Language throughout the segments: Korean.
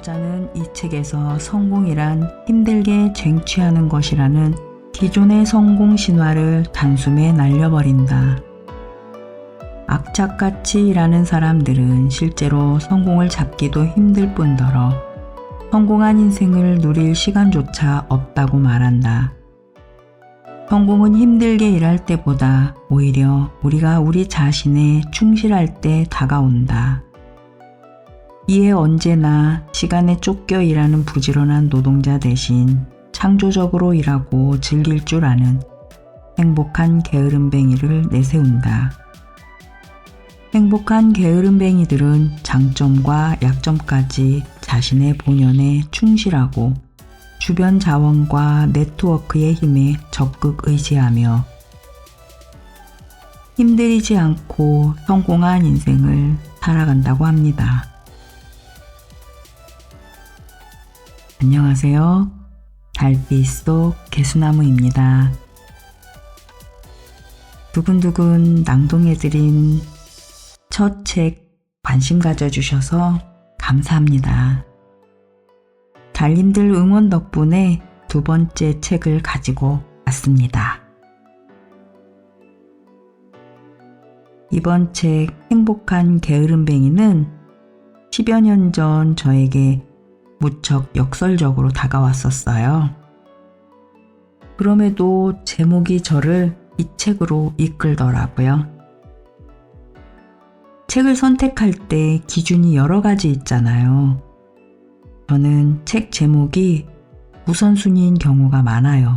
저자는 이 책에서 성공이란 힘들게 쟁취하는 것이라는 기존의 성공 신화를 단숨에 날려버린다. 악착같이 일하는 사람들은 실제로 성공을 잡기도 힘들 뿐더러 성공한 인생을 누릴 시간조차 없다고 말한다. 성공은 힘들게 일할 때보다 오히려 우리가 우리 자신에 충실할 때 다가온다. 이에 언제나 시간에 쫓겨 일하는 부지런한 노동자 대신 창조적으로 일하고 즐길 줄 아는 행복한 게으름뱅이를 내세운다. 행복한 게으름뱅이들은 장점과 약점까지 자신의 본연에 충실하고 주변 자원과 네트워크의 힘에 적극 의지하며 힘들이지 않고 성공한 인생을 살아간다고 합니다. 안녕하세요. 달빛 속 개수나무입니다. 두근두근 낭독해드린 첫 책 관심 가져주셔서 감사합니다. 달님들 응원 덕분에 두 번째 책을 가지고 왔습니다. 이번 책 행복한 게으름뱅이는 10여 년 전 저에게 무척 역설적으로 다가왔었어요. 그럼에도 제목이 저를 이 책으로 이끌더라고요. 책을 선택할 때 기준이 여러 가지 있잖아요. 저는 책 제목이 우선순위인 경우가 많아요.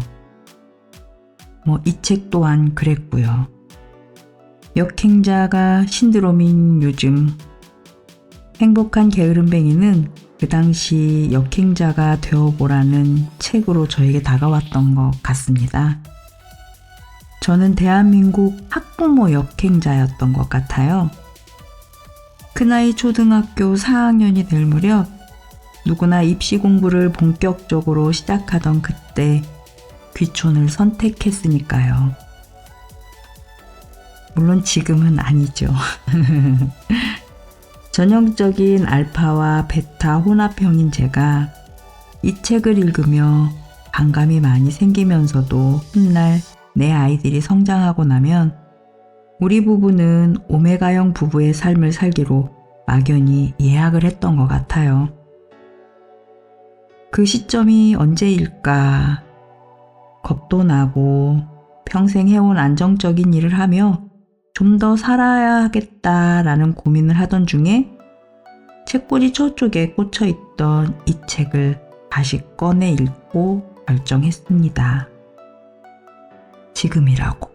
이 책 또한 그랬고요. 역행자가 신드롬인 요즘 행복한 게으름뱅이는 그 당시 역행자가 되어보라는 책으로 저에게 다가왔던 것 같습니다. 저는 대한민국 학부모 역행자였던 것 같아요. 큰아이 초등학교 4학년이 될 무렵 누구나 입시 공부를 본격적으로 시작하던 그때 귀촌을 선택했으니까요. 물론 지금은 아니죠. 전형적인 알파와 베타 혼합형인 제가 이 책을 읽으며 반감이 많이 생기면서도 훗날 내 아이들이 성장하고 나면 우리 부부는 오메가형 부부의 삶을 살기로 막연히 예약을 했던 것 같아요. 그 시점이 언제일까? 겁도 나고 평생 해온 안정적인 일을 하며 좀 더 살아야겠다라는 고민을 하던 중에 책꽂이 저쪽에 꽂혀있던 이 책을 다시 꺼내 읽고 결정했습니다. 지금이라고.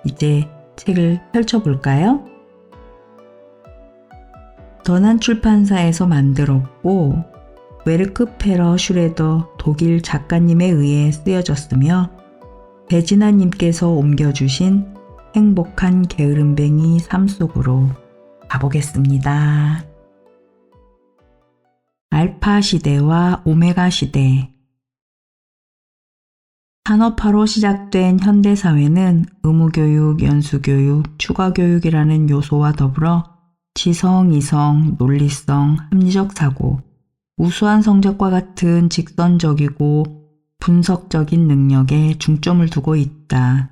이제 책을 펼쳐볼까요? 더난 출판사에서 만들었고 웨르크페러 슈레더 독일 작가님에 의해 쓰여졌으며 배진아님께서 옮겨주신 행복한 게으름뱅이 삶 속으로 가보겠습니다. 알파 시대와 오메가 시대. 산업화로 시작된 현대사회는 의무교육, 연수교육, 추가교육이라는 요소와 더불어 지성, 이성, 논리성, 합리적 사고, 우수한 성적과 같은 직선적이고 분석적인 능력에 중점을 두고 있다.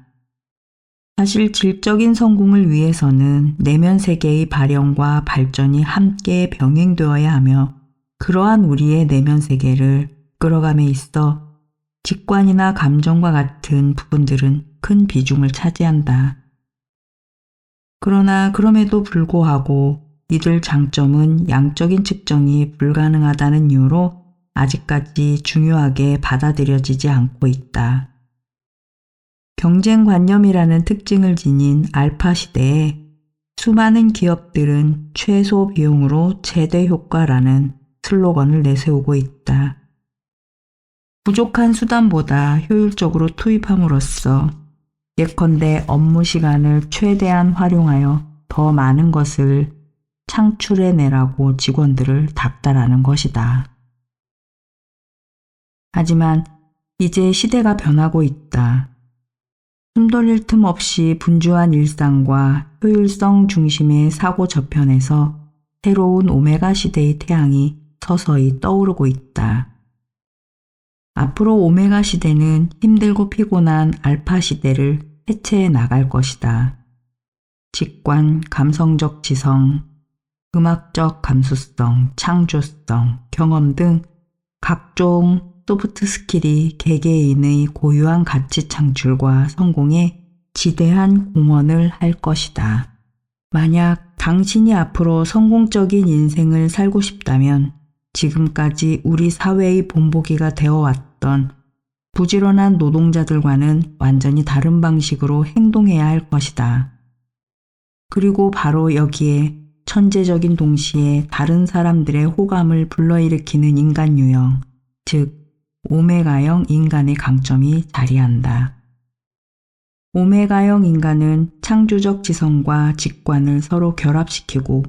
사실 질적인 성공을 위해서는 내면 세계의 발현과 발전이 함께 병행되어야 하며 그러한 우리의 내면 세계를 끌어감에 있어 직관이나 감정과 같은 부분들은 큰 비중을 차지한다. 그러나 그럼에도 불구하고 이들 장점은 양적인 측정이 불가능하다는 이유로 아직까지 중요하게 받아들여지지 않고 있다. 경쟁관념이라는 특징을 지닌 알파 시대에 수많은 기업들은 최소 비용으로 최대 효과라는 슬로건을 내세우고 있다. 부족한 수단보다 효율적으로 투입함으로써 예컨대 업무 시간을 최대한 활용하여 더 많은 것을 창출해내라고 직원들을 닥달하는 것이다. 하지만 이제 시대가 변하고 있다. 숨 돌릴 틈 없이 분주한 일상과 효율성 중심의 사고 저편에서 새로운 오메가 시대의 태양이 서서히 떠오르고 있다. 앞으로 오메가 시대는 힘들고 피곤한 알파 시대를 해체해 나갈 것이다. 직관, 감성적 지성, 음악적 감수성, 창조성, 경험 등 각종 소프트 스킬이 개개인의 고유한 가치 창출과 성공에 지대한 공헌을 할 것이다. 만약 당신이 앞으로 성공적인 인생을 살고 싶다면 지금까지 우리 사회의 본보기가 되어왔던 부지런한 노동자들과는 완전히 다른 방식으로 행동해야 할 것이다. 그리고 바로 여기에 천재적인 동시에 다른 사람들의 호감을 불러일으키는 인간 유형, 즉 오메가형 인간의 강점이 자리한다. 오메가형 인간은 창조적 지성과 직관을 서로 결합시키고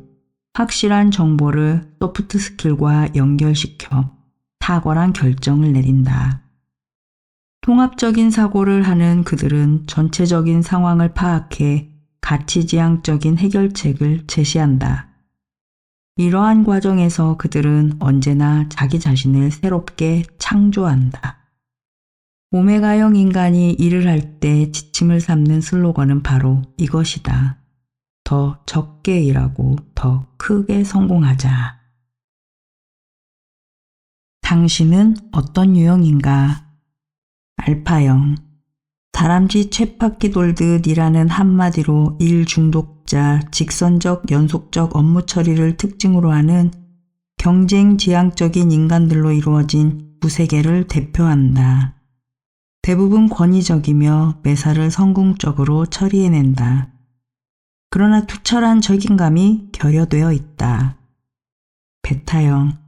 확실한 정보를 소프트 스킬과 연결시켜 탁월한 결정을 내린다. 통합적인 사고를 하는 그들은 전체적인 상황을 파악해 가치지향적인 해결책을 제시한다. 이러한 과정에서 그들은 언제나 자기 자신을 새롭게 창조한다. 오메가형 인간이 일을 할 때 지침을 삼는 슬로건은 바로 이것이다. 더 적게 일하고 더 크게 성공하자. 당신은 어떤 유형인가? 알파형. 다람쥐 쳇바퀴 돌듯 일하는 한마디로 일 중독자, 직선적, 연속적 업무 처리를 특징으로 하는 경쟁 지향적인 인간들로 이루어진 무세계를 대표한다. 대부분 권위적이며 매사를 성공적으로 처리해낸다. 그러나 투철한 적임감이 결여되어 있다. 베타형.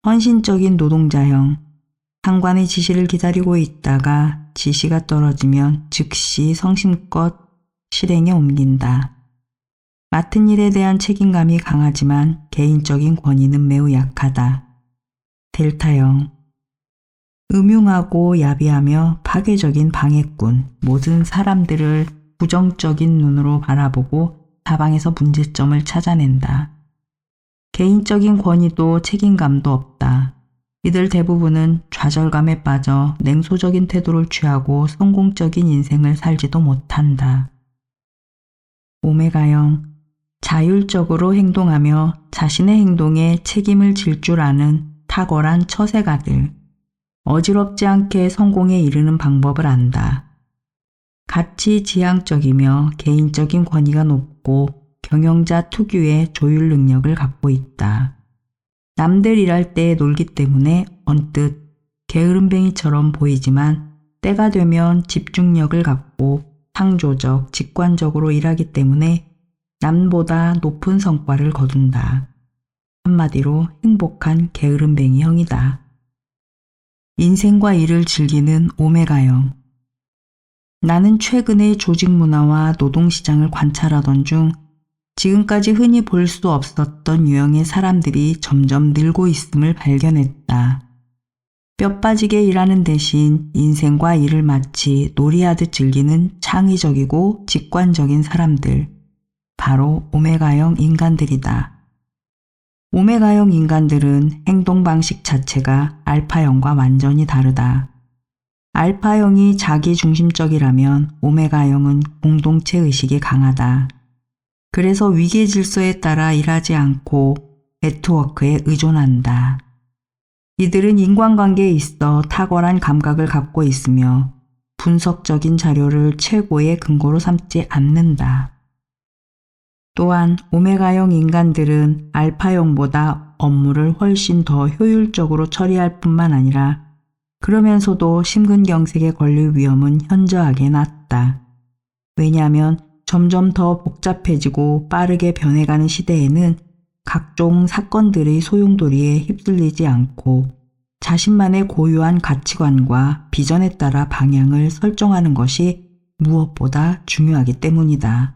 헌신적인 노동자형. 상관의 지시를 기다리고 있다가 지시가 떨어지면 즉시 성심껏 실행에 옮긴다. 맡은 일에 대한 책임감이 강하지만 개인적인 권위는 매우 약하다. 델타형. 음흉하고 야비하며 파괴적인 방해꾼, 모든 사람들을 부정적인 눈으로 바라보고 사방에서 문제점을 찾아낸다. 개인적인 권위도 책임감도 없다. 이들 대부분은 좌절감에 빠져 냉소적인 태도를 취하고 성공적인 인생을 살지도 못한다. 오메가형. 자율적으로 행동하며 자신의 행동에 책임을 질 줄 아는 탁월한 처세가들. 어지럽지 않게 성공에 이르는 방법을 안다. 가치 지향적이며 개인적인 권위가 높고 경영자 특유의 조율 능력을 갖고 있다. 남들 일할 때 놀기 때문에 언뜻 게으름뱅이처럼 보이지만 때가 되면 집중력을 갖고 창조적, 직관적으로 일하기 때문에 남보다 높은 성과를 거둔다. 한마디로 행복한 게으름뱅이형이다. 인생과 일을 즐기는 오메가형. 나는 최근의 조직 문화와 노동시장을 관찰하던 중 지금까지 흔히 볼 수 없었던 유형의 사람들이 점점 늘고 있음을 발견했다. 뼈 빠지게 일하는 대신 인생과 일을 마치 놀이하듯 즐기는 창의적이고 직관적인 사람들, 바로 오메가형 인간들이다. 오메가형 인간들은 행동 방식 자체가 알파형과 완전히 다르다. 알파형이 자기중심적이라면 오메가형은 공동체 의식이 강하다. 그래서 위계 질서에 따라 일하지 않고 네트워크에 의존한다. 이들은 인간관계에 있어 탁월한 감각을 갖고 있으며 분석적인 자료를 최고의 근거로 삼지 않는다. 또한 오메가형 인간들은 알파형보다 업무를 훨씬 더 효율적으로 처리할 뿐만 아니라 그러면서도 심근경색에 걸릴 위험은 현저하게 낮다. 왜냐하면 점점 더 복잡해지고 빠르게 변해가는 시대에는 각종 사건들의 소용돌이에 휩쓸리지 않고 자신만의 고유한 가치관과 비전에 따라 방향을 설정하는 것이 무엇보다 중요하기 때문이다.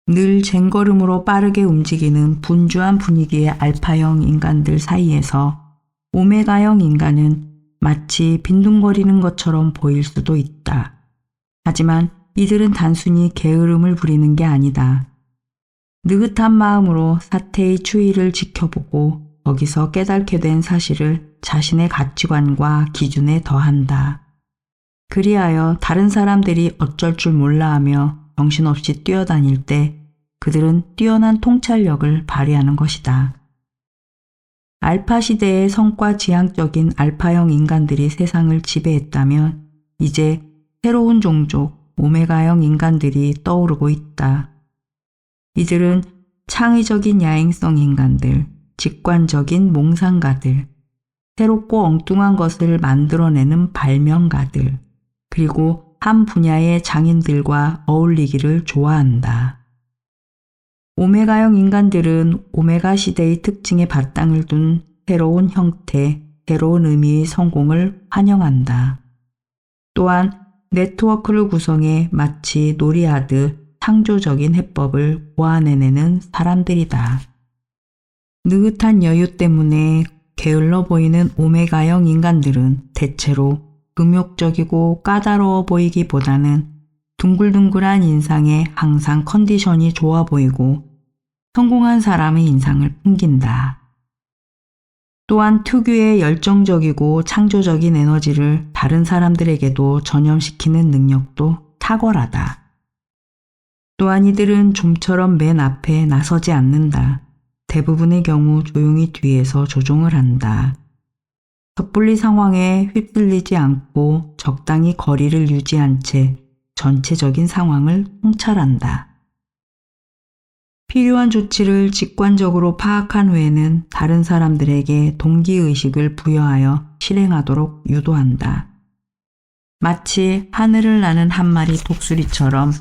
늘 쟁걸음으로 빠르게 움직이는 분주한 분위기의 알파형 인간들 사이에서 오메가형 인간은 마치 빈둥거리는 것처럼 보일 수도 있다. 하지만 이들은 단순히 게으름을 부리는 게 아니다. 느긋한 마음으로 사태의 추이를 지켜보고 거기서 깨닫게 된 사실을 자신의 가치관과 기준에 더한다. 그리하여 다른 사람들이 어쩔 줄 몰라 하며 정신없이 뛰어다닐 때 그들은 뛰어난 통찰력을 발휘하는 것이다. 알파 시대의 성과 지향적인 알파형 인간들이 세상을 지배했다면 이제 새로운 종족 오메가형 인간들이 떠오르고 있다. 이들은 창의적인 야행성 인간들, 직관적인 몽상가들, 새롭고 엉뚱한 것을 만들어내는 발명가들, 그리고 한 분야의 장인들과 어울리기를 좋아한다. 오메가형 인간들은 오메가 시대의 특징에 바탕을 둔 새로운 형태, 새로운 의미의 성공을 환영한다. 또한 네트워크를 구성해 마치 놀이하듯 창조적인 해법을 보완해내는 사람들이다. 느긋한 여유 때문에 게을러 보이는 오메가형 인간들은 대체로 금욕적이고 까다로워 보이기보다는 둥글둥글한 인상에 항상 컨디션이 좋아 보이고 성공한 사람의 인상을 풍긴다. 또한 특유의 열정적이고 창조적인 에너지를 다른 사람들에게도 전염시키는 능력도 탁월하다. 또한 이들은 좀처럼 맨 앞에 나서지 않는다. 대부분의 경우 조용히 뒤에서 조종을 한다. 섣불리 상황에 휩쓸리지 않고 적당히 거리를 유지한 채 전체적인 상황을 통찰한다. 필요한 조치를 직관적으로 파악한 후에는 다른 사람들에게 동기의식을 부여하여 실행하도록 유도한다. 마치 하늘을 나는 한 마리 독수리처럼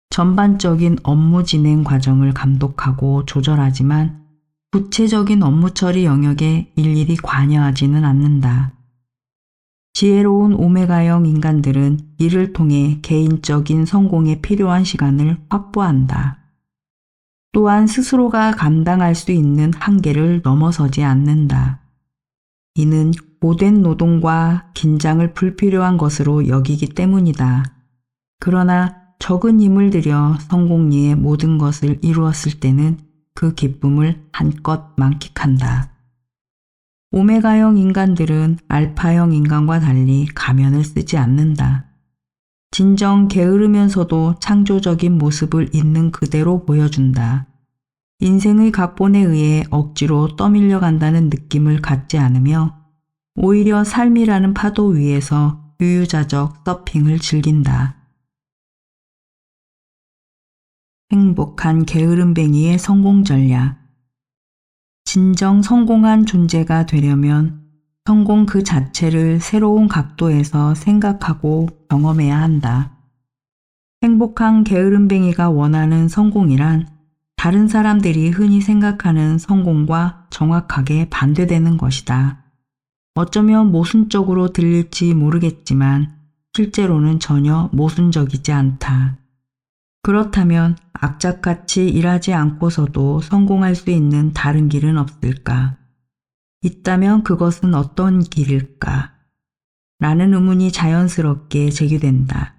전반적인 업무 진행 과정을 감독하고 조절하지만 구체적인 업무 처리 영역에 일일이 관여하지는 않는다. 지혜로운 오메가형 인간들은 이를 통해 개인적인 성공에 필요한 시간을 확보한다. 또한 스스로가 감당할 수 있는 한계를 넘어서지 않는다. 이는 고된 노동과 긴장을 불필요한 것으로 여기기 때문이다. 그러나 적은 힘을 들여 성공리의 모든 것을 이루었을 때는 그 기쁨을 한껏 만끽한다. 오메가형 인간들은 알파형 인간과 달리 가면을 쓰지 않는다. 진정 게으르면서도 창조적인 모습을 있는 그대로 보여준다. 인생의 각본에 의해 억지로 떠밀려 간다는 느낌을 갖지 않으며 오히려 삶이라는 파도 위에서 유유자적 서핑을 즐긴다. 행복한 게으름뱅이의 성공 전략. 진정 성공한 존재가 되려면 성공 그 자체를 새로운 각도에서 생각하고 경험해야 한다. 행복한 게으름뱅이가 원하는 성공이란 다른 사람들이 흔히 생각하는 성공과 정확하게 반대되는 것이다. 어쩌면 모순적으로 들릴지 모르겠지만 실제로는 전혀 모순적이지 않다. 그렇다면 악착같이 일하지 않고서도 성공할 수 있는 다른 길은 없을까? 있다면 그것은 어떤 길일까? 라는 의문이 자연스럽게 제기된다.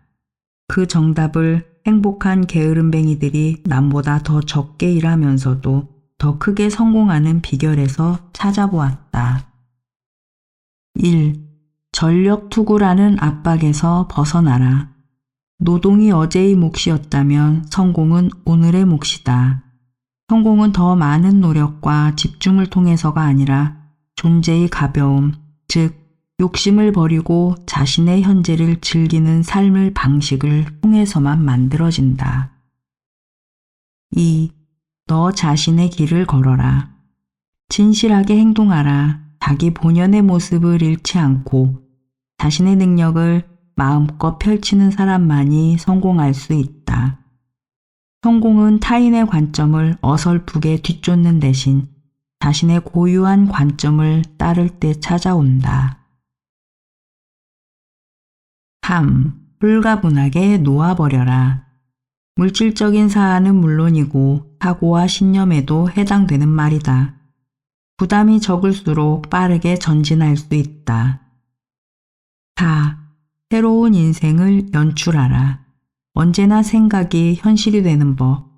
그 정답을 행복한 게으름뱅이들이 남보다 더 적게 일하면서도 더 크게 성공하는 비결에서 찾아보았다. 1. 전력 투구라는 압박에서 벗어나라. 노동이 어제의 몫이었다면 성공은 오늘의 몫이다. 성공은 더 많은 노력과 집중을 통해서가 아니라 존재의 가벼움, 즉 욕심을 버리고 자신의 현재를 즐기는 삶의 방식을 통해서만 만들어진다. 2. 너 자신의 길을 걸어라. 진실하게 행동하라. 자기 본연의 모습을 잃지 않고 자신의 능력을 마음껏 펼치는 사람만이 성공할 수 있다. 성공은 타인의 관점을 어설프게 뒤쫓는 대신 자신의 고유한 관점을 따를 때 찾아온다. 3. 홀가분하게 놓아버려라. 물질적인 사안은 물론이고 사고와 신념에도 해당되는 말이다. 부담이 적을수록 빠르게 전진할 수 있다. 4. 새로운 인생을 연출하라. 언제나 생각이 현실이 되는 법.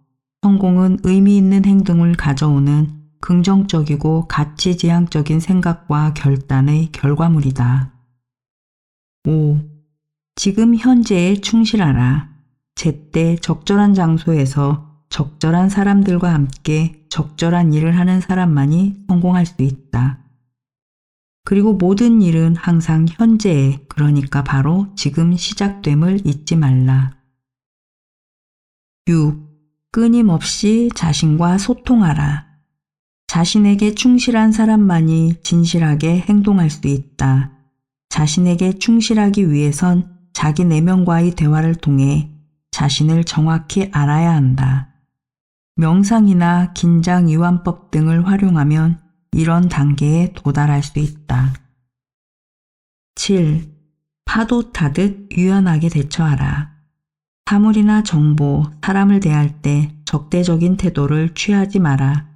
성공은 의미 있는 행동을 가져오는 긍정적이고 가치지향적인 생각과 결단의 결과물이다. 5. 지금 현재에 충실하라. 제때 적절한 장소에서 적절한 사람들과 함께 적절한 일을 하는 사람만이 성공할 수 있다. 그리고 모든 일은 항상 현재에, 그러니까 바로 지금 시작됨을 잊지 말라. 6. 끊임없이 자신과 소통하라. 자신에게 충실한 사람만이 진실하게 행동할 수 있다. 자신에게 충실하기 위해선 자기 내면과의 대화를 통해 자신을 정확히 알아야 한다. 명상이나 긴장이완법 등을 활용하면 이런 단계에 도달할 수 있다. 7. 파도 타듯 유연하게 대처하라. 사물이나 정보, 사람을 대할 때 적대적인 태도를 취하지 마라.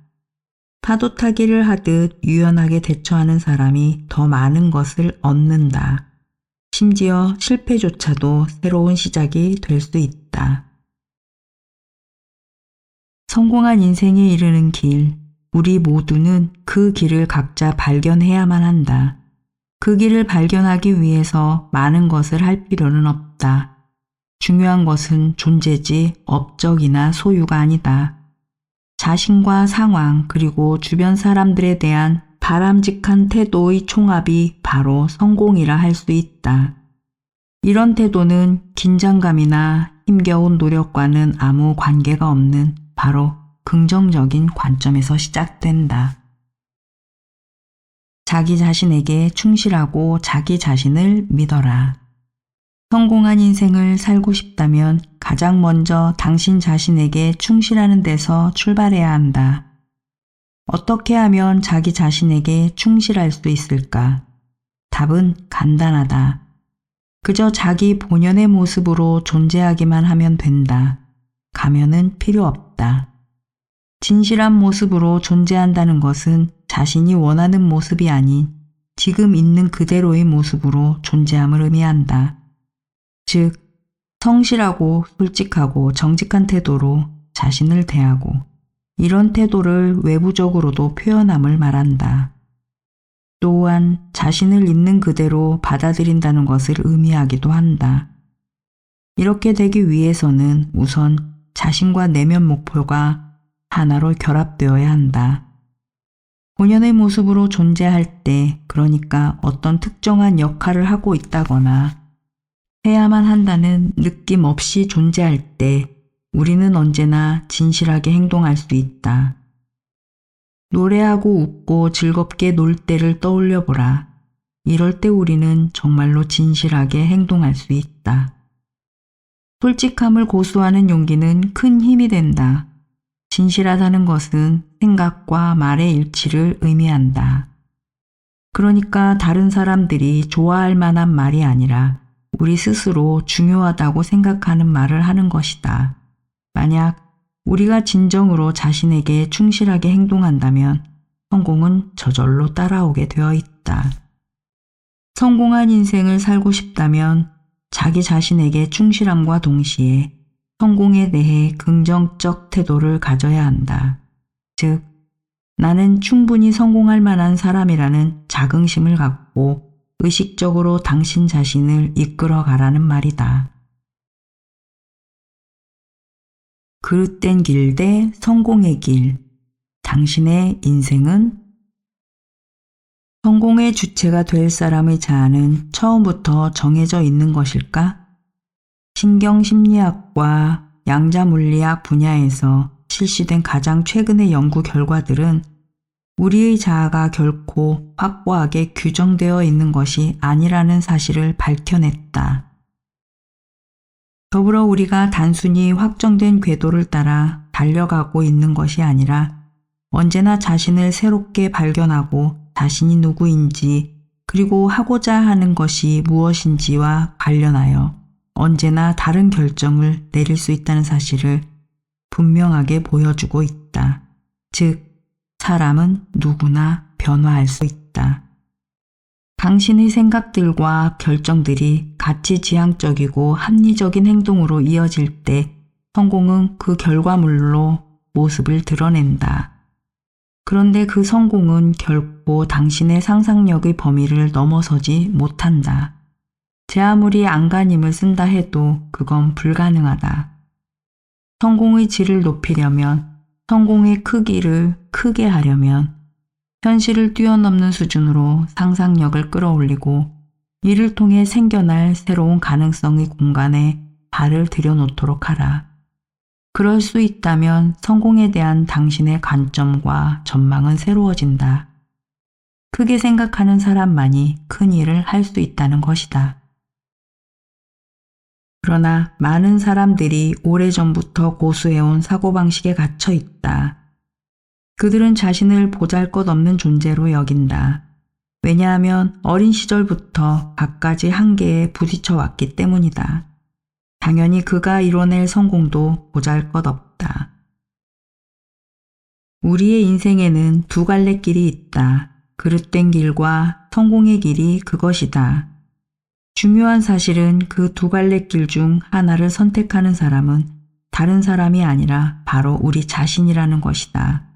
파도 타기를 하듯 유연하게 대처하는 사람이 더 많은 것을 얻는다. 심지어 실패조차도 새로운 시작이 될 수 있다. 성공한 인생에 이르는 길, 우리 모두는 그 길을 각자 발견해야만 한다. 그 길을 발견하기 위해서 많은 것을 할 필요는 없다. 중요한 것은 존재지 업적이나 소유가 아니다. 자신과 상황 그리고 주변 사람들에 대한 바람직한 태도의 총합이 바로 성공이라 할 수 있다. 이런 태도는 긴장감이나 힘겨운 노력과는 아무 관계가 없는 바로 긍정적인 관점에서 시작된다. 자기 자신에게 충실하고 자기 자신을 믿어라. 성공한 인생을 살고 싶다면 가장 먼저 당신 자신에게 충실하는 데서 출발해야 한다. 어떻게 하면 자기 자신에게 충실할 수 있을까? 답은 간단하다. 그저 자기 본연의 모습으로 존재하기만 하면 된다. 가면은 필요 없다. 진실한 모습으로 존재한다는 것은 자신이 원하는 모습이 아닌 지금 있는 그대로의 모습으로 존재함을 의미한다. 즉, 성실하고 솔직하고 정직한 태도로 자신을 대하고 이런 태도를 외부적으로도 표현함을 말한다. 또한 자신을 있는 그대로 받아들인다는 것을 의미하기도 한다. 이렇게 되기 위해서는 우선 자신과 내면 목표가 하나로 결합되어야 한다. 본연의 모습으로 존재할 때, 그러니까 어떤 특정한 역할을 하고 있다거나 해야만 한다는 느낌 없이 존재할 때 우리는 언제나 진실하게 행동할 수 있다. 노래하고 웃고 즐겁게 놀 때를 떠올려 보라. 이럴 때 우리는 정말로 진실하게 행동할 수 있다. 솔직함을 고수하는 용기는 큰 힘이 된다. 진실하다는 것은 생각과 말의 일치를 의미한다. 그러니까 다른 사람들이 좋아할 만한 말이 아니라 우리 스스로 중요하다고 생각하는 말을 하는 것이다. 만약 우리가 진정으로 자신에게 충실하게 행동한다면 성공은 저절로 따라오게 되어 있다. 성공한 인생을 살고 싶다면 자기 자신에게 충실함과 동시에 성공에 대해 긍정적 태도를 가져야 한다. 즉, 나는 충분히 성공할 만한 사람이라는 자긍심을 갖고 의식적으로 당신 자신을 이끌어 가라는 말이다. 그릇된 길 대 성공의 길. 당신의 인생은? 성공의 주체가 될 사람의 자아는 처음부터 정해져 있는 것일까? 신경심리학과 양자물리학 분야에서 실시된 가장 최근의 연구 결과들은 우리의 자아가 결코 확고하게 규정되어 있는 것이 아니라는 사실을 밝혀냈다. 더불어 우리가 단순히 확정된 궤도를 따라 달려가고 있는 것이 아니라 언제나 자신을 새롭게 발견하고 자신이 누구인지 그리고 하고자 하는 것이 무엇인지와 관련하여 언제나 다른 결정을 내릴 수 있다는 사실을 분명하게 보여주고 있다. 즉, 사람은 누구나 변화할 수 있다. 당신의 생각들과 결정들이 가치지향적이고 합리적인 행동으로 이어질 때 성공은 그 결과물로 모습을 드러낸다. 그런데 그 성공은 결코 당신의 상상력의 범위를 넘어서지 못한다. 제 아무리 안간힘을 쓴다 해도 그건 불가능하다. 성공의 질을 높이려면, 성공의 크기를 크게 하려면 현실을 뛰어넘는 수준으로 상상력을 끌어올리고 이를 통해 생겨날 새로운 가능성의 공간에 발을 들여놓도록 하라. 그럴 수 있다면 성공에 대한 당신의 관점과 전망은 새로워진다. 크게 생각하는 사람만이 큰 일을 할 수 있다는 것이다. 그러나 많은 사람들이 오래전부터 고수해온 사고방식에 갇혀 있다. 그들은 자신을 보잘것없는 존재로 여긴다. 왜냐하면 어린 시절부터 갖가지 한계에 부딪혀 왔기 때문이다. 당연히 그가 이뤄낼 성공도 보잘것없다. 우리의 인생에는 두 갈래 길이 있다. 그릇된 길과 성공의 길이 그것이다. 중요한 사실은 그 두 갈래 길 중 하나를 선택하는 사람은 다른 사람이 아니라 바로 우리 자신이라는 것이다.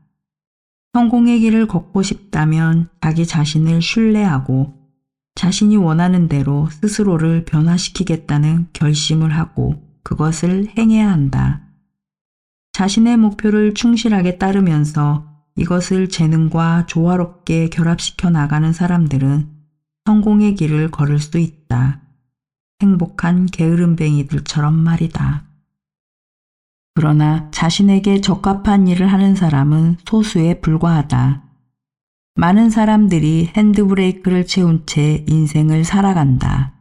성공의 길을 걷고 싶다면 자기 자신을 신뢰하고 자신이 원하는 대로 스스로를 변화시키겠다는 결심을 하고 그것을 행해야 한다. 자신의 목표를 충실하게 따르면서 이것을 재능과 조화롭게 결합시켜 나가는 사람들은 성공의 길을 걸을 수 있다. 행복한 게으름뱅이들처럼 말이다. 그러나 자신에게 적합한 일을 하는 사람은 소수에 불과하다. 많은 사람들이 핸드브레이크를 채운 채 인생을 살아간다.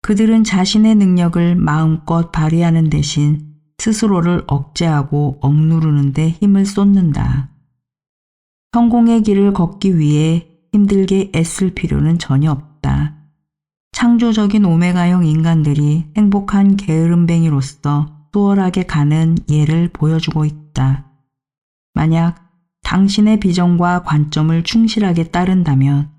그들은 자신의 능력을 마음껏 발휘하는 대신 스스로를 억제하고 억누르는 데 힘을 쏟는다. 성공의 길을 걷기 위해 힘들게 애쓸 필요는 전혀 없다. 창조적인 오메가형 인간들이 행복한 게으름뱅이로서 수월하게 가는 예를 보여주고 있다. 만약 당신의 비전과 관점을 충실하게 따른다면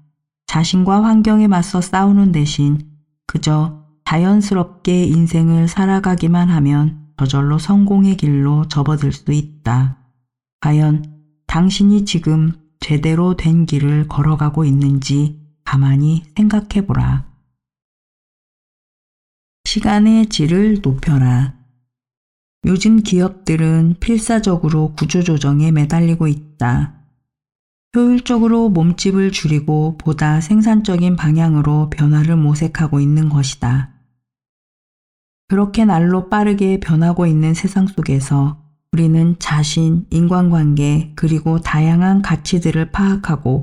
자신과 환경에 맞서 싸우는 대신 그저 자연스럽게 인생을 살아가기만 하면 저절로 성공의 길로 접어들 수 있다. 과연 당신이 지금 제대로 된 길을 걸어가고 있는지 가만히 생각해보라. 시간의 질을 높여라. 요즘 기업들은 필사적으로 구조조정에 매달리고 있다. 효율적으로 몸집을 줄이고 보다 생산적인 방향으로 변화를 모색하고 있는 것이다. 그렇게 날로 빠르게 변하고 있는 세상 속에서 우리는 자신, 인간관계, 그리고 다양한 가치들을 파악하고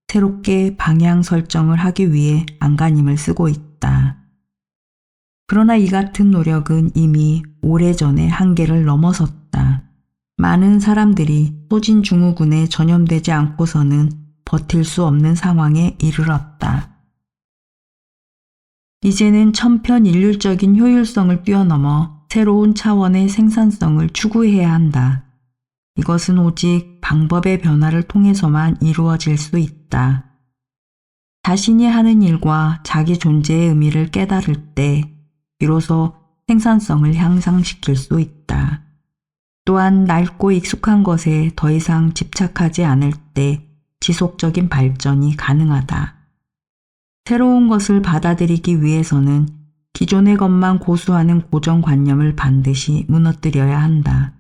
새롭게 방향 설정을 하기 위해 안간힘을 쓰고 있다. 그러나 이 같은 노력은 이미 오래전에 한계를 넘어섰다. 많은 사람들이 소진증후군에 전염되지 않고서는 버틸 수 없는 상황에 이르렀다. 이제는 천편일률적인 효율성을 뛰어넘어 새로운 차원의 생산성을 추구해야 한다. 이것은 오직 방법의 변화를 통해서만 이루어질 수 있다. 자신이 하는 일과 자기 존재의 의미를 깨달을 때 비로소 생산성을 향상시킬 수 있다. 또한 낡고 익숙한 것에 더 이상 집착하지 않을 때 지속적인 발전이 가능하다. 새로운 것을 받아들이기 위해서는 기존의 것만 고수하는 고정관념을 반드시 무너뜨려야 한다.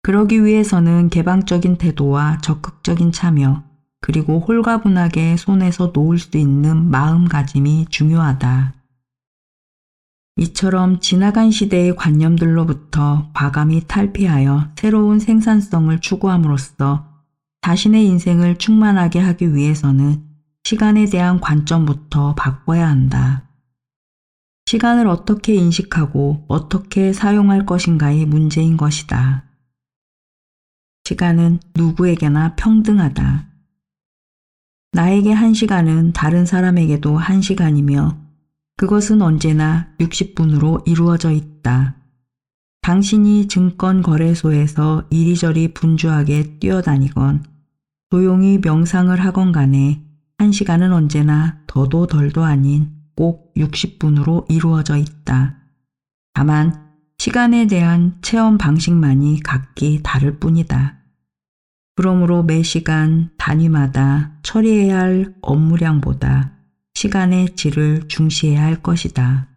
그러기 위해서는 개방적인 태도와 적극적인 참여, 그리고 홀가분하게 손에서 놓을 수 있는 마음가짐이 중요하다. 이처럼 지나간 시대의 관념들로부터 과감히 탈피하여 새로운 생산성을 추구함으로써 자신의 인생을 충만하게 하기 위해서는 시간에 대한 관점부터 바꿔야 한다. 시간을 어떻게 인식하고 어떻게 사용할 것인가의 문제인 것이다. 시간은 누구에게나 평등하다. 나에게 1시간은 다른 사람에게도 1시간이며 그것은 언제나 60분으로 이루어져 있다. 당신이 증권거래소에서 이리저리 분주하게 뛰어다니건 조용히 명상을 하건 간에 1시간은 언제나 더도 덜도 아닌 꼭 60분으로 이루어져 있다. 다만 시간에 대한 체험 방식만이 각기 다를 뿐이다. 그러므로 매 시간 단위마다 처리해야 할 업무량보다 시간의 질을 중시해야 할 것이다.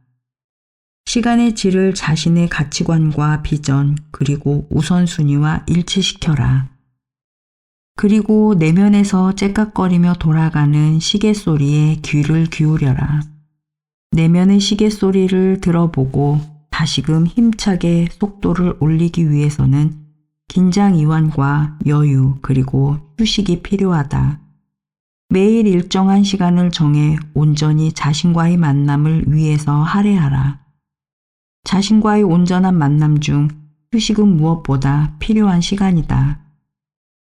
시간의 질을 자신의 가치관과 비전 그리고 우선순위와 일치시켜라. 그리고 내면에서 째깍거리며 돌아가는 시계 소리에 귀를 기울여라. 내면의 시계 소리를 들어보고 다시금 힘차게 속도를 올리기 위해서는 긴장 이완과 여유 그리고 휴식이 필요하다. 매일 일정한 시간을 정해 온전히 자신과의 만남을 위해서 할애하라. 자신과의 온전한 만남 중 휴식은 무엇보다 필요한 시간이다.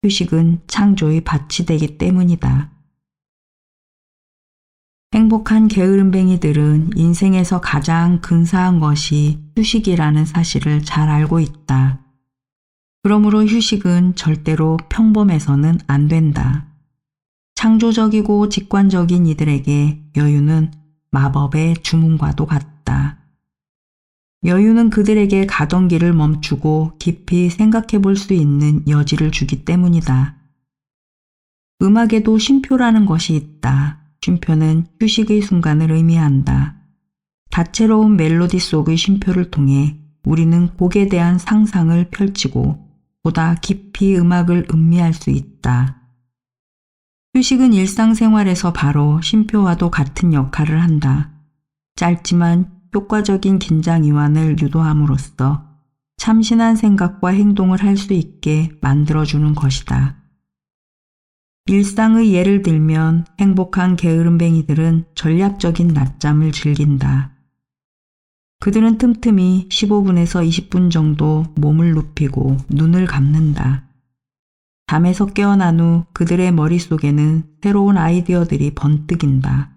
휴식은 창조의 밭이 되기 때문이다. 행복한 게으름뱅이들은 인생에서 가장 근사한 것이 휴식이라는 사실을 잘 알고 있다. 그러므로 휴식은 절대로 평범해서는 안 된다. 창조적이고 직관적인 이들에게 여유는 마법의 주문과도 같다. 여유는 그들에게 가던 길을 멈추고 깊이 생각해 볼 수 있는 여지를 주기 때문이다. 음악에도 쉼표라는 것이 있다. 쉼표는 휴식의 순간을 의미한다. 다채로운 멜로디 속의 쉼표를 통해 우리는 곡에 대한 상상을 펼치고 보다 깊이 음악을 음미할 수 있다. 휴식은 일상생활에서 바로 쉼표와도 같은 역할을 한다. 짧지만 효과적인 긴장 이완을 유도함으로써 참신한 생각과 행동을 할 수 있게 만들어주는 것이다. 일상의 예를 들면 행복한 게으름뱅이들은 전략적인 낮잠을 즐긴다. 그들은 틈틈이 15분에서 20분 정도 몸을 눕히고 눈을 감는다. 잠에서 깨어난 후 그들의 머릿속에는 새로운 아이디어들이 번뜩인다.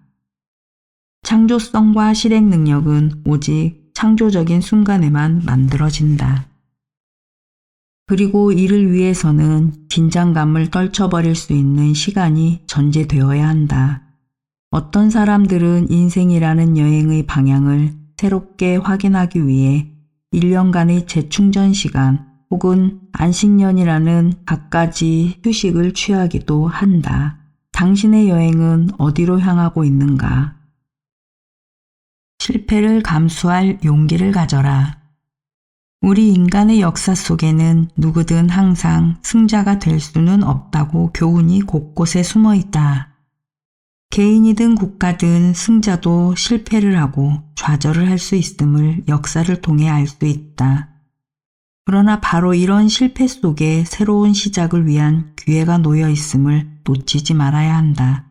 창조성과 실행 능력은 오직 창조적인 순간에만 만들어진다. 그리고 이를 위해서는 긴장감을 떨쳐버릴 수 있는 시간이 전제되어야 한다. 어떤 사람들은 인생이라는 여행의 방향을 새롭게 확인하기 위해 1년간의 재충전 시간 혹은 안식년이라는 갖가지 휴식을 취하기도 한다. 당신의 여행은 어디로 향하고 있는가? 실패를 감수할 용기를 가져라. 우리 인간의 역사 속에는 누구든 항상 승자가 될 수는 없다고 교훈이 곳곳에 숨어 있다. 개인이든 국가든 승자도 실패를 하고 좌절을 할 수 있음을 역사를 통해 알 수 있다. 그러나 바로 이런 실패 속에 새로운 시작을 위한 기회가 놓여 있음을 놓치지 말아야 한다.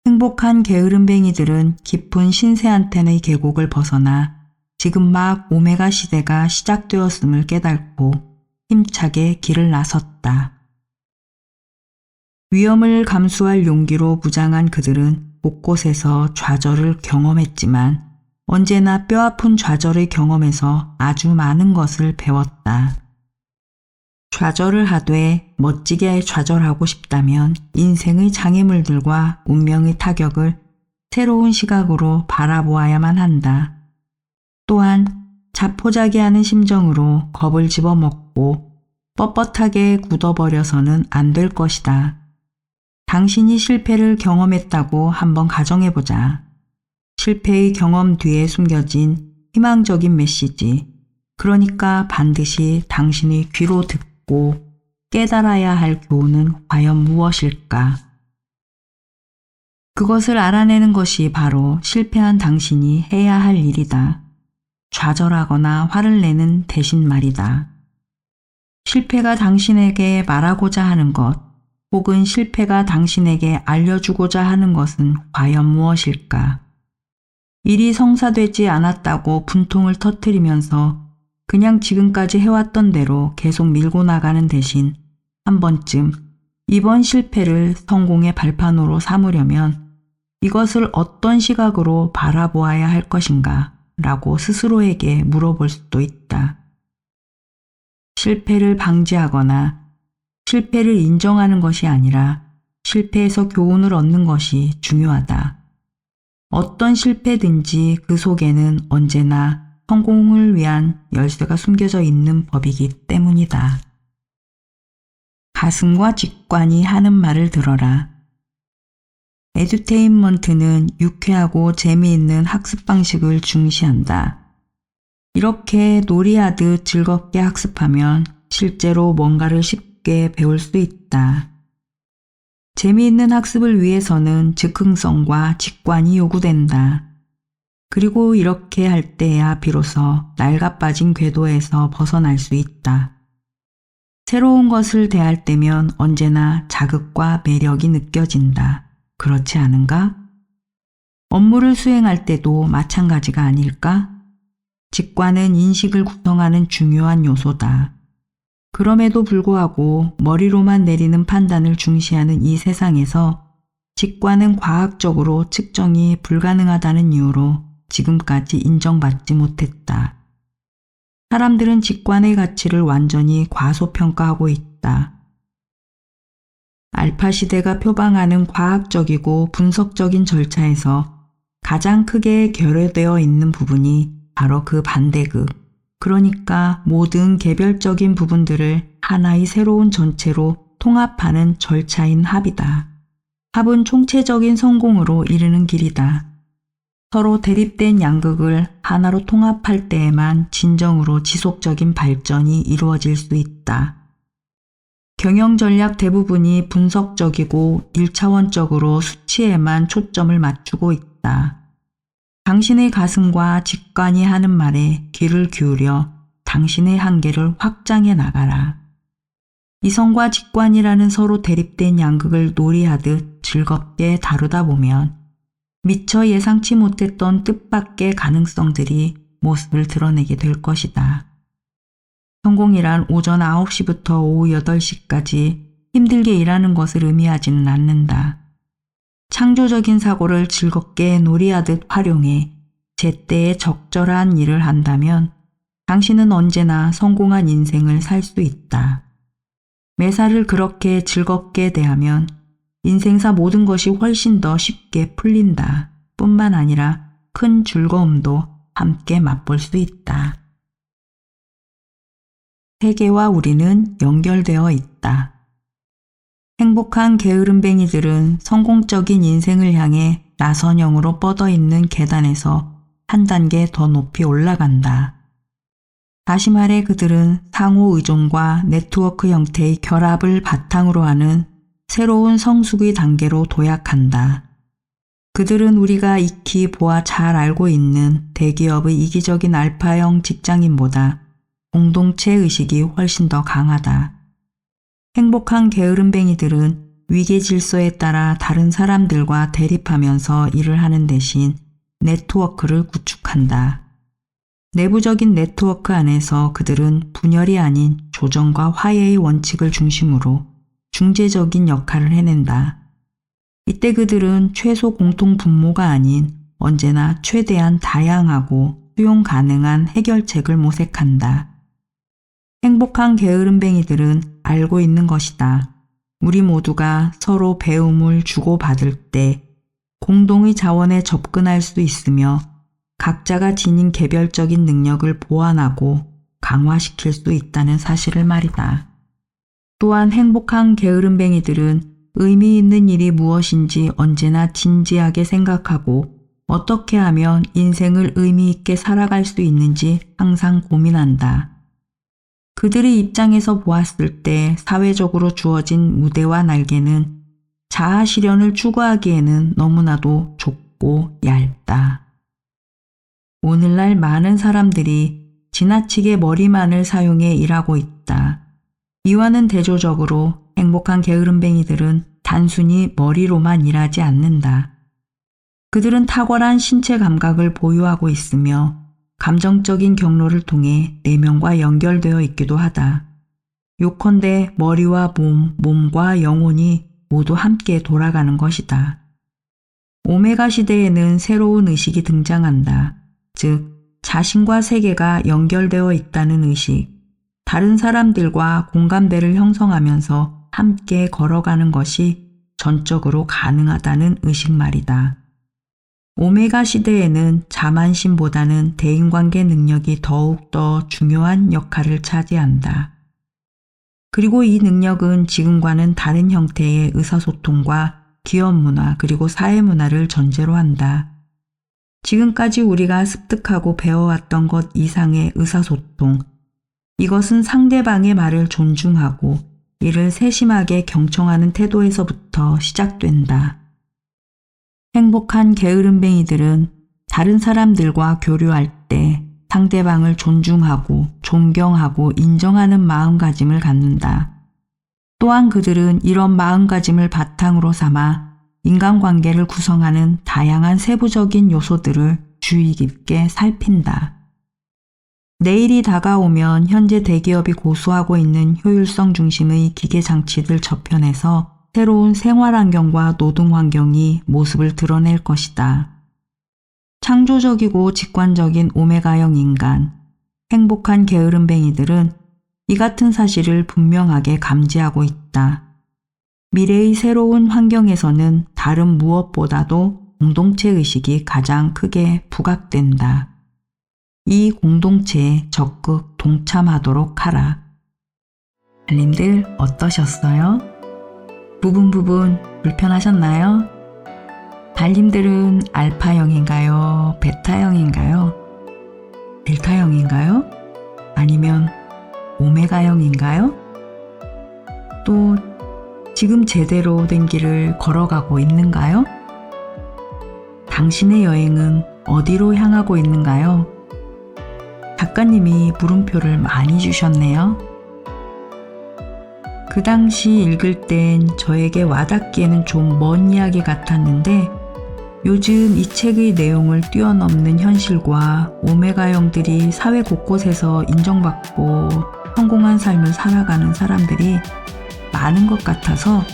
행복한 게으름뱅이들은 깊은 신세한텐의 계곡을 벗어나 지금 막 오메가 시대가 시작되었음을 깨닫고 힘차게 길을 나섰다. 위험을 감수할 용기로 무장한 그들은 곳곳에서 좌절을 경험했지만 언제나 뼈아픈 좌절의 경험에서 아주 많은 것을 배웠다. 좌절을 하되 멋지게 좌절하고 싶다면 인생의 장애물들과 운명의 타격을 새로운 시각으로 바라보아야만 한다. 또한 자포자기하는 심정으로 겁을 집어먹고 뻣뻣하게 굳어버려서는 안 될 것이다. 당신이 실패를 경험했다고 한번 가정해보자. 실패의 경험 뒤에 숨겨진 희망적인 메시지, 그러니까 반드시 당신의 귀로 듣고 깨달아야 할 교훈은 과연 무엇일까? 그것을 알아내는 것이 바로 실패한 당신이 해야 할 일이다. 좌절하거나 화를 내는 대신 말이다. 실패가 당신에게 말하고자 하는 것, 혹은 실패가 당신에게 알려주고자 하는 것은 과연 무엇일까? 일이 성사되지 않았다고 분통을 터뜨리면서 그냥 지금까지 해왔던 대로 계속 밀고 나가는 대신 한 번쯤 이번 실패를 성공의 발판으로 삼으려면 이것을 어떤 시각으로 바라보아야 할 것인가 라고 스스로에게 물어볼 수도 있다. 실패를 방지하거나 실패를 인정하는 것이 아니라 실패에서 교훈을 얻는 것이 중요하다. 어떤 실패든지 그 속에는 언제나 성공을 위한 열쇠가 숨겨져 있는 법이기 때문이다. 가슴과 직관이 하는 말을 들어라. 에듀테인먼트는 유쾌하고 재미있는 학습 방식을 중시한다. 이렇게 놀이하듯 즐겁게 학습하면 실제로 뭔가를 쉽게 배울 수 있다. 재미있는 학습을 위해서는 즉흥성과 직관이 요구된다. 그리고 이렇게 할 때야 비로소 낡아빠진 궤도에서 벗어날 수 있다. 새로운 것을 대할 때면 언제나 자극과 매력이 느껴진다. 그렇지 않은가? 업무를 수행할 때도 마찬가지가 아닐까? 직관은 인식을 구성하는 중요한 요소다. 그럼에도 불구하고 머리로만 내리는 판단을 중시하는 이 세상에서 직관은 과학적으로 측정이 불가능하다는 이유로 지금까지 인정받지 못했다. 사람들은 직관의 가치를 완전히 과소평가하고 있다. 알파 시대가 표방하는 과학적이고 분석적인 절차에서 가장 크게 결여되어 있는 부분이 바로 그 반대극, 그러니까 모든 개별적인 부분들을 하나의 새로운 전체로 통합하는 절차인 합이다. 합은 총체적인 성공으로 이르는 길이다. 서로 대립된 양극을 하나로 통합할 때에만 진정으로 지속적인 발전이 이루어질 수 있다. 경영 전략 대부분이 분석적이고 1차원적으로 수치에만 초점을 맞추고 있다. 당신의 가슴과 직관이 하는 말에 귀를 기울여 당신의 한계를 확장해 나가라. 이성과 직관이라는 서로 대립된 양극을 놀이하듯 즐겁게 다루다 보면 미처 예상치 못했던 뜻밖의 가능성들이 모습을 드러내게 될 것이다. 성공이란 오전 9시부터 오후 8시까지 힘들게 일하는 것을 의미하지는 않는다. 창조적인 사고를 즐겁게 놀이하듯 활용해 제때에 적절한 일을 한다면 당신은 언제나 성공한 인생을 살 수 있다. 매사를 그렇게 즐겁게 대하면 인생사 모든 것이 훨씬 더 쉽게 풀린다. 뿐만 아니라 큰 즐거움도 함께 맛볼 수 있다. 세계와 우리는 연결되어 있다. 행복한 게으름뱅이들은 성공적인 인생을 향해 나선형으로 뻗어있는 계단에서 한 단계 더 높이 올라간다. 다시 말해 그들은 상호 의존과 네트워크 형태의 결합을 바탕으로 하는 새로운 성숙의 단계로 도약한다. 그들은 우리가 익히 보아 잘 알고 있는 대기업의 이기적인 알파형 직장인보다 공동체 의식이 훨씬 더 강하다. 행복한 게으름뱅이들은 위계 질서에 따라 다른 사람들과 대립하면서 일을 하는 대신 네트워크를 구축한다. 내부적인 네트워크 안에서 그들은 분열이 아닌 조정과 화해의 원칙을 중심으로 중재적인 역할을 해낸다. 이때 그들은 최소 공통 분모가 아닌 언제나 최대한 다양하고 수용 가능한 해결책을 모색한다. 행복한 게으름뱅이들은 알고 있는 것이다. 우리 모두가 서로 배움을 주고받을 때 공동의 자원에 접근할 수 있으며 각자가 지닌 개별적인 능력을 보완하고 강화시킬 수 있다는 사실을 말이다. 또한 행복한 게으름뱅이들은 의미 있는 일이 무엇인지 언제나 진지하게 생각하고 어떻게 하면 인생을 의미 있게 살아갈 수 있는지 항상 고민한다. 그들의 입장에서 보았을 때 사회적으로 주어진 무대와 날개는 자아 실현을 추구하기에는 너무나도 좁고 얇다. 오늘날 많은 사람들이 지나치게 머리만을 사용해 일하고 있다. 이와는 대조적으로 행복한 게으름뱅이들은 단순히 머리로만 일하지 않는다. 그들은 탁월한 신체 감각을 보유하고 있으며 감정적인 경로를 통해 내면과 연결되어 있기도 하다. 요컨대 머리와 몸과 영혼이 모두 함께 돌아가는 것이다. 오메가 시대에는 새로운 의식이 등장한다. 즉, 자신과 세계가 연결되어 있다는 의식, 다른 사람들과 공감대를 형성하면서 함께 걸어가는 것이 전적으로 가능하다는 의식 말이다. 오메가 시대에는 자만심보다는 대인관계 능력이 더욱더 중요한 역할을 차지한다. 그리고 이 능력은 지금과는 다른 형태의 의사소통과 기업 문화 그리고 사회 문화를 전제로 한다. 지금까지 우리가 습득하고 배워왔던 것 이상의 의사소통, 이것은 상대방의 말을 존중하고 이를 세심하게 경청하는 태도에서부터 시작된다. 행복한 게으름뱅이들은 다른 사람들과 교류할 때 상대방을 존중하고 존경하고 인정하는 마음가짐을 갖는다. 또한 그들은 이런 마음가짐을 바탕으로 삼아 인간관계를 구성하는 다양한 세부적인 요소들을 주의 깊게 살핀다. 내일이 다가오면 현재 대기업이 고수하고 있는 효율성 중심의 기계장치들 저편에서 새로운 생활환경과 노동환경이 모습을 드러낼 것이다. 창조적이고 직관적인 오메가형 인간, 행복한 게으름뱅이들은 이 같은 사실을 분명하게 감지하고 있다. 미래의 새로운 환경에서는 다른 무엇보다도 공동체 의식이 가장 크게 부각된다. 이 공동체에 적극 동참하도록 하라. 달님들 어떠셨어요? 부분 불편하셨나요? 달님들은 알파형인가요? 베타형인가요? 델타형인가요? 아니면 오메가형인가요? 또 지금 제대로 된 길을 걸어가고 있는가요? 당신의 여행은 어디로 향하고 있는가요? 작가님이 물음표를 많이 주셨네요. 그 당시 읽을 땐 저에게 와닿기에는 좀 먼 이야기 같았는데 요즘 이 책의 내용을 뛰어넘는 현실과 오메가형들이 사회 곳곳에서 인정받고 성공한 삶을 살아가는 사람들이 많은 것 같아서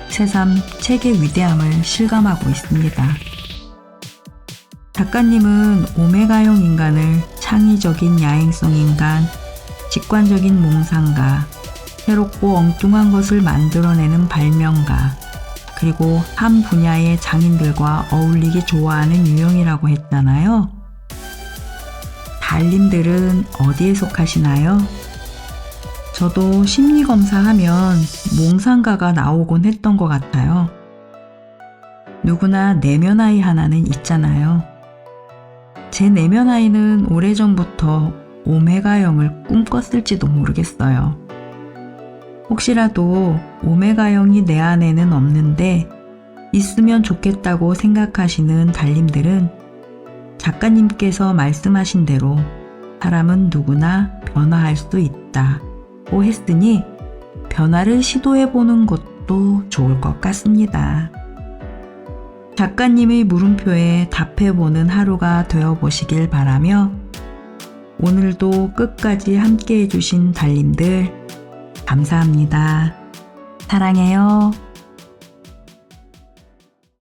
새삼 책의 위대함을 실감하고 있습니다. 작가님은 오메가형 인간을 창의적인 야행성 인간, 직관적인 몽상가, 새롭고 엉뚱한 것을 만들어내는 발명가, 그리고 한 분야의 장인들과 어울리기 좋아하는 유형이라고 했잖아요. 달님들은 어디에 속하시나요? 저도 심리검사하면 몽상가가 나오곤 했던 것 같아요. 누구나 내면 아이 하나는 있잖아요. 제 내면 아이는 오래전부터 오메가형을 꿈꿨을지도 모르겠어요. 혹시라도 오메가형이 내 안에는 없는데 있으면 좋겠다고 생각하시는 달님들은 작가님께서 말씀하신 대로 사람은 누구나 변화할 수 있다고 했으니 변화를 시도해보는 것도 좋을 것 같습니다. 작가님의 물음표에 답해보는 하루가 되어보시길 바라며 오늘도 끝까지 함께 해주신 달님들 감사합니다. 사랑해요.